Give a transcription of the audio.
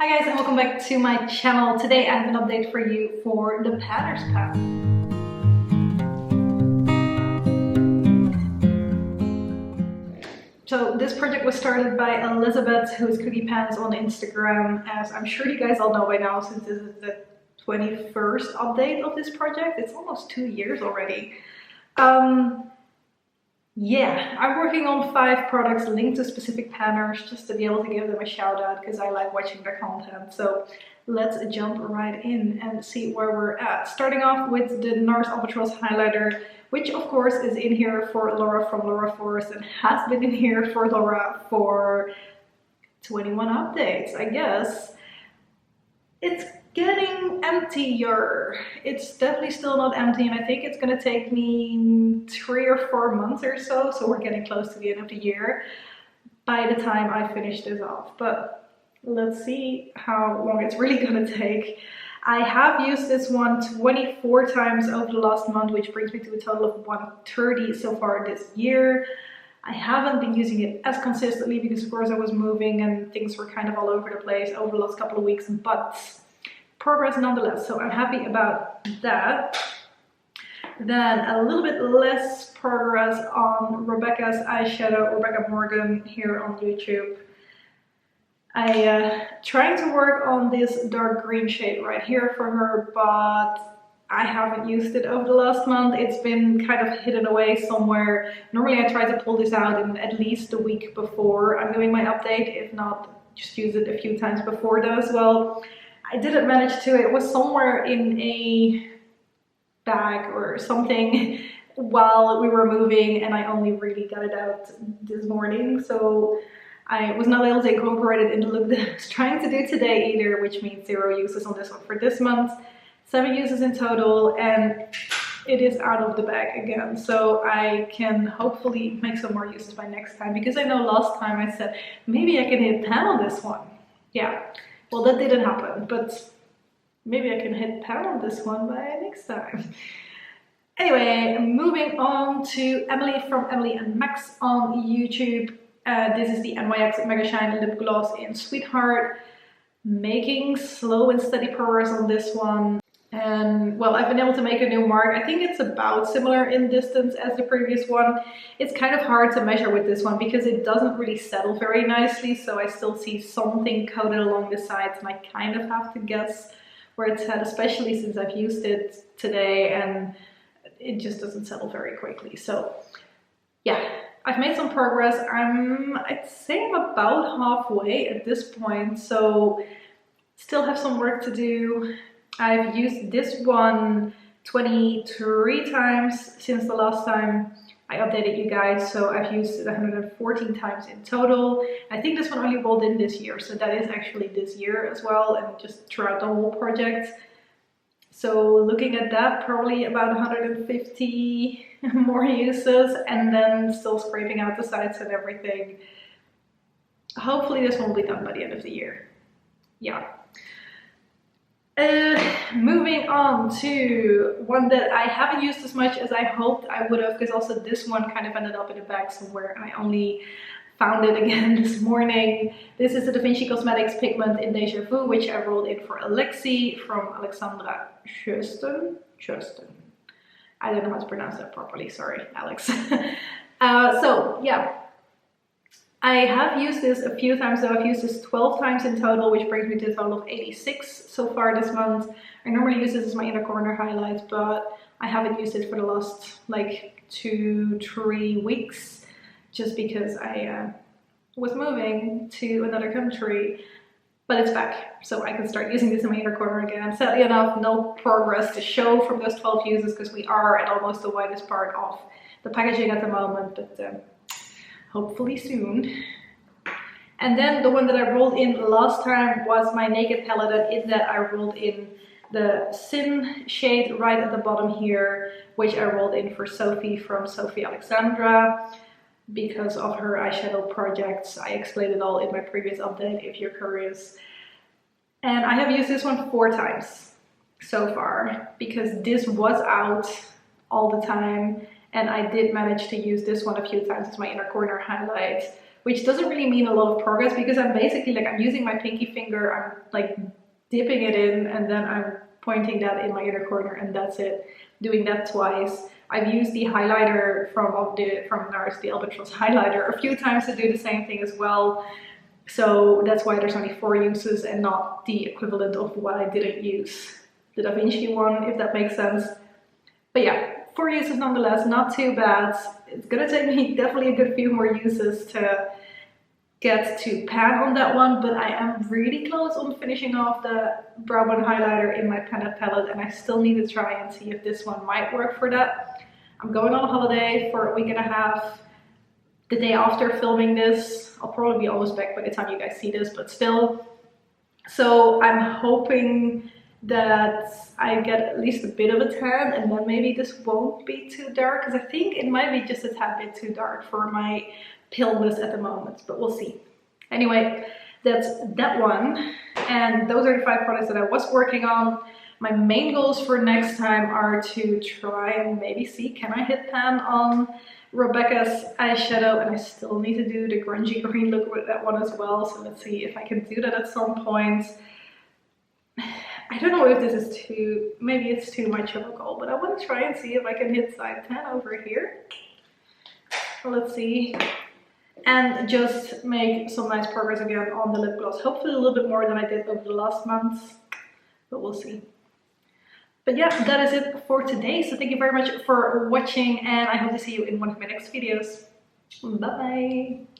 Hi guys, and welcome back to my channel. Today I have an update for you for the Panners Pan. So this project was started by Elisabeth, who is Cookie Pans on Instagram, as I'm sure you guys all know by now, since this is the 21st update of this project. It's almost 2 years already. Yeah, I'm working on 5 products linked to specific panners just to be able to give them a shout out because I like watching their content. So let's jump right in and see where we're at. Starting off with the Nars Albatros highlighter, which of course is in here for Laura from Laura Forest and has been in here for Laura for 21 updates, I guess. It's getting emptier. It's definitely still not empty, and I think it's gonna take me 3 or 4 months or so, so we're getting close to the end of the year by the time I finish this off. But let's see how long it's really gonna take. I have used this one 24 times over the last month, which brings me to a total of 130 so far this year. I haven't been using it as consistently because of course I was moving and things were kind of all over the place over the last couple of weeks, but progress nonetheless, so I'm happy about that. Then a little bit less progress on Rebecca's eyeshadow, Rebecca Morgan, here on YouTube. I trying to work on this dark green shade right here for her, but I haven't used it over the last month. It's been kind of hidden away somewhere. Normally I try to pull this out in at least a week before I'm doing my update, if not just use it a few times before that as well. I didn't manage to. It was somewhere in a bag or something while we were moving, and I only really got it out this morning, so I was not able to incorporate it in the look that I was trying to do today either, which means 0 uses on this one for this month, 7 uses in total, and it is out of the bag again, so I can hopefully make some more uses by next time, because I know last time I said maybe I can hit pan on this one. Yeah. Well, that didn't happen, but maybe I can hit pan on this one by next time. Anyway, moving on to Emily from Emily and Max on YouTube. This is the NYX Mega Shine Lip Gloss in Sweetheart. Making slow and steady progress on this one. And well, I've been able to make a new mark. I think it's about similar in distance as the previous one. It's kind of hard to measure with this one because it doesn't really settle very nicely, so I still see something coated along the sides and I kind of have to guess where it's at, especially since I've used it today and it just doesn't settle very quickly. So yeah, I've made some progress. I'd say I'm about halfway at this point, so still have some work to do. I've used this one 23 times since the last time I updated you guys, so I've used it 114 times in total. I think this one only rolled in this year, so that is actually this year as well, and just throughout the whole project. So looking at that, probably about 150 more uses, and then still scraping out the sides and everything. Hopefully this one will be done by the end of the year. Yeah. Moving on to one that I haven't used as much as I hoped I would have, because also this one kind of ended up in a bag somewhere. I only found it again this morning. This is the Davinci Cosmetics Pigment in Dejavous, which I rolled in for Alexy from Alexandra Sjösten. I don't know how to pronounce that properly, sorry Alex. So yeah, I have used this a few times though. I've used this 12 times in total, which brings me to a total of 86 so far this month. I normally use this as my inner corner highlight, but I haven't used it for the last like 2-3 weeks, just because I was moving to another country, but it's back, so I can start using this in my inner corner again. Sadly enough, no progress to show from those 12 uses because we are at almost the widest part of the packaging at the moment, but hopefully soon. And then the one that I rolled in last time was my Naked Paladin, in that I rolled in the Sin shade right at the bottom here, which I rolled in for Sofie from Sofie Alexandra because of her eyeshadow projects. I explained it all in my previous update if you're curious. And I have used this one 4 times so far because this was out all the time. And I did manage to use this one a few times as my inner corner highlight which doesn't really mean a lot of progress because I'm basically like, I'm using my pinky finger, I'm like dipping it in and then I'm pointing that in my inner corner and that's it. Doing that twice. I've used the highlighter from Nars, the Albatros highlighter, a few times to do the same thing as well. So that's why there's only 4 uses and not the equivalent of what I didn't use. The Davinci one, if that makes sense. But yeah, 4 uses nonetheless, not too bad. It's gonna take me definitely a good few more uses to get to pan on that one, but I am really close on finishing off the brow bone highlighter in my Panette palette, and I still need to try and see if this one might work for that. I'm going on holiday for a week and a half. The day after filming this, I'll probably be almost back by the time you guys see this, but still. So I'm hoping that I get at least a bit of a tan, and then maybe this won't be too dark, because I think it might be just a tad bit too dark for my paleness at the moment, but we'll see. Anyway, that's that one, and those are the 5 products that I was working on. My main goals for next time are to try and maybe see, can I hit pan on Rebecca's eyeshadow, and I still need to do the grungy green look with that one as well, so let's see if I can do that at some point. I don't know if this is too, maybe it's too much of a goal, but I want to try and see if I can hit side 10 over here. Let's see. And just make some nice progress again on the lip gloss. Hopefully a little bit more than I did over the last months, but we'll see. But yeah, that is it for today. So thank you very much for watching, and I hope to see you in one of my next videos. Bye bye.